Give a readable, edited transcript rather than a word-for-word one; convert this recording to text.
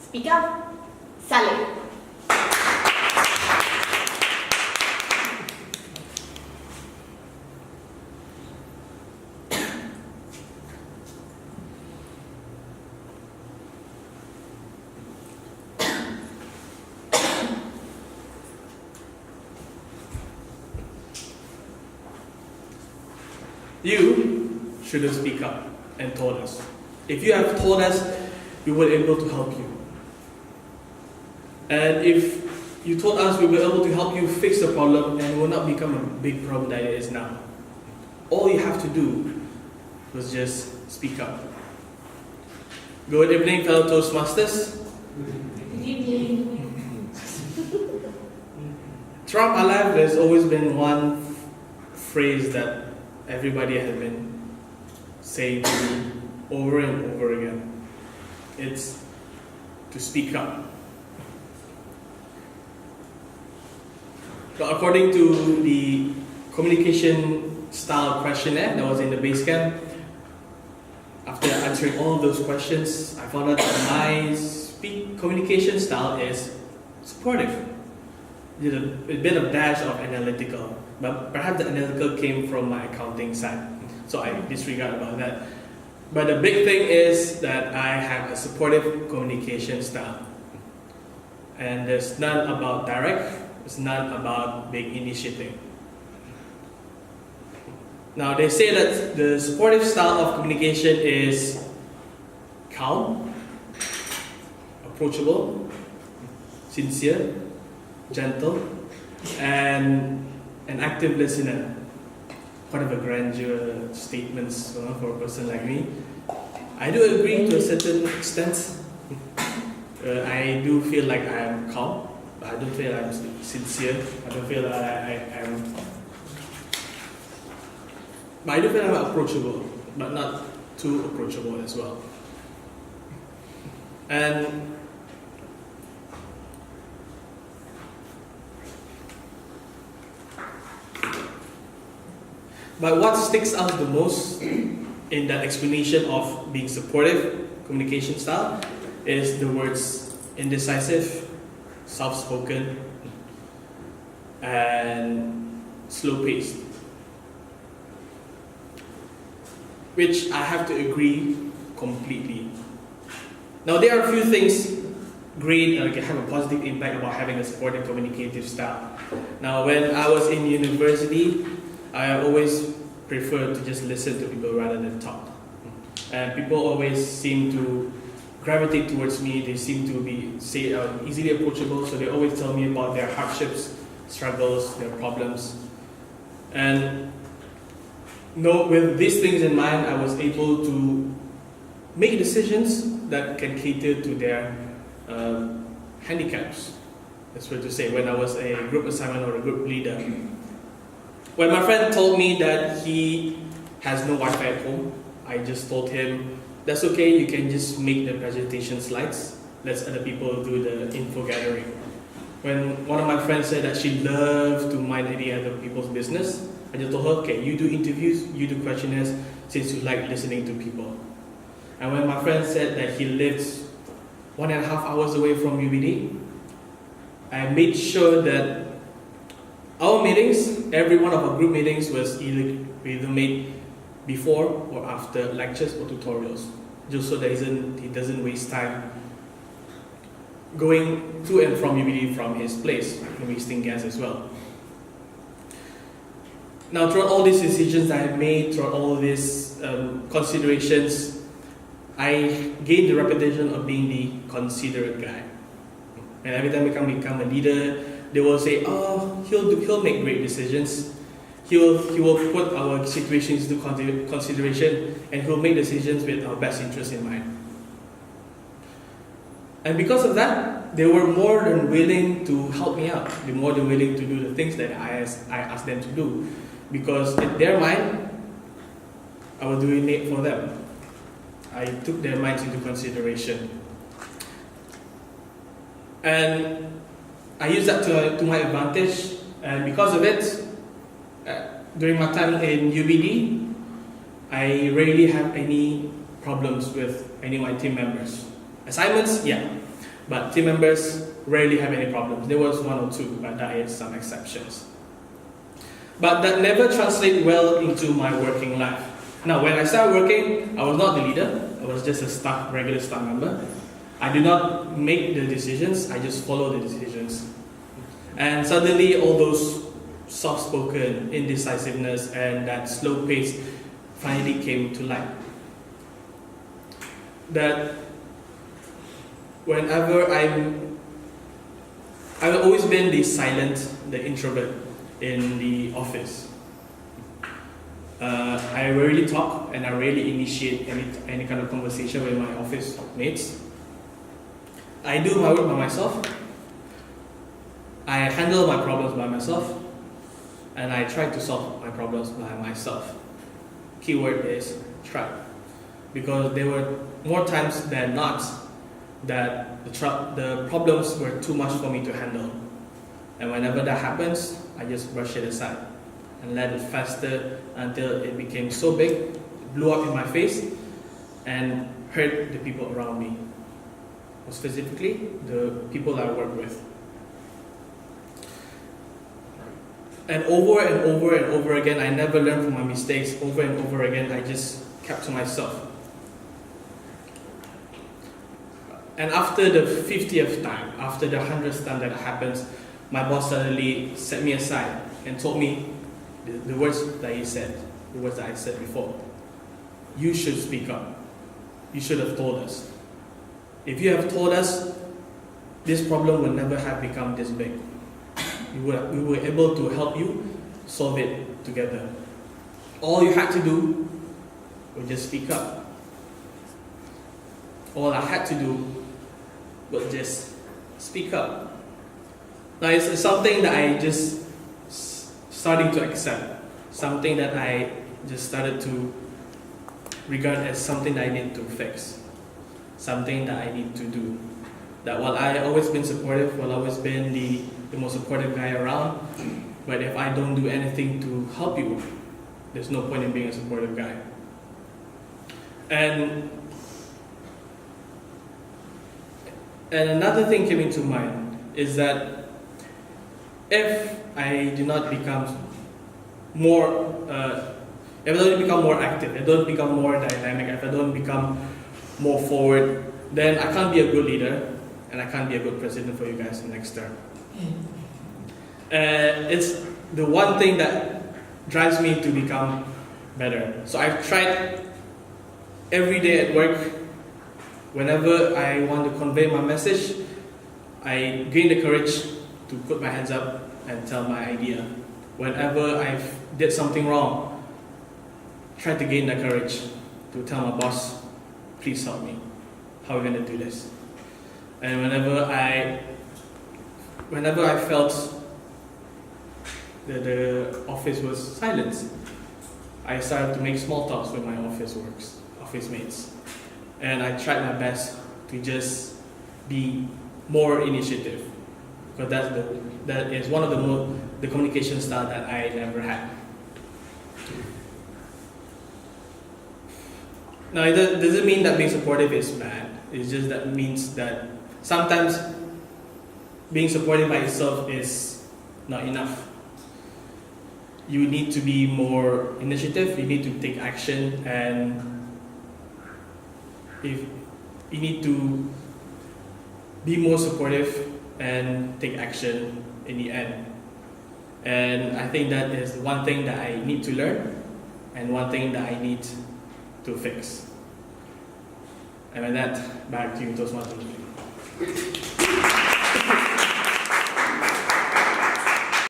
Speak up, Salih. You should have speak up and told us. If you have told us, we were able to help you. And if you told us, we were able to help you fix the problem and it will not become a big problem that it is now. All you have to do was just speak up. Good evening, fellow Toastmasters. Good evening. Throughout my life, there's always been one phrase that everybody has been saying to me over and over again. It's to speak up. So according to the communication style questionnaire that was in the base camp, after answering all those questions, I found out that my communication style is supportive. Did a bit of dash of analytical, but perhaps the analytical came from my accounting side, so I disregard about that. But the big thing is that I have a supportive communication style, and there's none about direct, there's none about big initiative. Now they say that the supportive style of communication is calm, approachable, sincere, gentle, and an active listener. Quite of a grandeur statements for a person like me. I do agree to a certain extent. I do feel like I am calm, but I don't feel I'm sincere. I don't feel that I am. But I do feel I'm approachable, but not too approachable as well. And but what sticks out the most in that explanation of being supportive communication style is the words indecisive, soft-spoken, and slow-paced. Which I have to agree completely. Now there are a few things great that can have a positive impact about having a supportive communicative style. Now when I was in university, I always prefer to just listen to people rather than talk. And people always seem to gravitate towards me. They seem to be easily approachable, so they always tell me about their hardships, struggles, their problems. And with these things in mind, I was able to make decisions that can cater to their handicaps. That's what to say. When I was a group assignment or a group leader, when my friend told me that he has no Wi-Fi at home, I just told him, that's okay, you can just make the presentation slides. Let other people do the info gathering. When one of my friends said that she loved to mind any other people's business, I just told her, okay, you do interviews, you do questionnaires, since you like listening to people. And when my friend said that he lives 1.5 hours away from UBD, I made sure that our meetings, every one of our group meetings was either made before or after lectures or tutorials, just so that he doesn't waste time going to and from UBD from his place, and wasting gas as well. Now throughout all these decisions I have made, throughout all these considerations, I gained the reputation of being the considerate guy. And every time I become a leader, they will say, oh, he'll make great decisions. He will put our situations into consideration, and he'll make decisions with our best interest in mind. And because of that, they were more than willing to help me out. They were more than willing to do the things that I asked them to do. Because in their mind, I was doing it for them. I took their minds into consideration. And I used that to my advantage, and because of it, during my time in UBD, I rarely have any problems with any of my team members. Assignments, yeah, but team members rarely have any problems. There was one or two, but that is some exceptions. But that never translated well into my working life. Now, when I started working, I was not the leader. I was just a regular staff member. I did not make the decisions. I just followed the decisions. And suddenly, all those soft-spoken indecisiveness and that slow pace finally came to light. That whenever I've always been the silent, the introvert in the office. I rarely talk and I rarely initiate any kind of conversation with my office mates. I do my work by myself. I handle my problems by myself. And I try to solve my problems by myself. Keyword is try. Because there were more times than not that the problems were too much for me to handle. And whenever that happens, I just brush it aside and let it fester until it became so big, it blew up in my face and hurt the people around me. More specifically, the people I work with. And over and over and over again, I never learned from my mistakes. Over and over again, I just kept to myself. And after the 50th time, after the 100th time that happens, my boss suddenly set me aside and told me the words that he said, the words that I said before. You should speak up. You should have told us. If you have told us, this problem would never have become this big. We were able to help you solve it together. All you had to do was just speak up. All I had to do was just speak up. Now it's something that I just starting to accept. Something that I just started to regard as something that I need to fix. Something that I need to do. That while I always been supportive, while I always been the most supportive guy around, but if I don't do anything to help you, there's no point in being a supportive guy. And another thing came into mind is that if I do not become more, if I don't become more active, if I don't become more dynamic, if I don't become more forward, then I can't be a good leader and I can't be a good president for you guys next term. It's the one thing that drives me to become better. So I've tried every day at work. Whenever I want to convey my message, I gain the courage to put my hands up and tell my idea. Whenever I did something wrong, try to gain the courage to tell my boss, please help me. How are we going to do this? And whenever I felt that the office was silent, I started to make small talks with my office mates. And I tried my best to just be more initiative. Because that is one of the communication style that I never had. Now, it doesn't mean that being supportive is bad. It's just that means that sometimes being supportive by itself is not enough. You need to be more initiative, you need to take action, and if you need to be more supportive and take action in the end. And I think that is one thing that I need to learn and one thing that I need to fix. And with that, back to you, Toastmasters.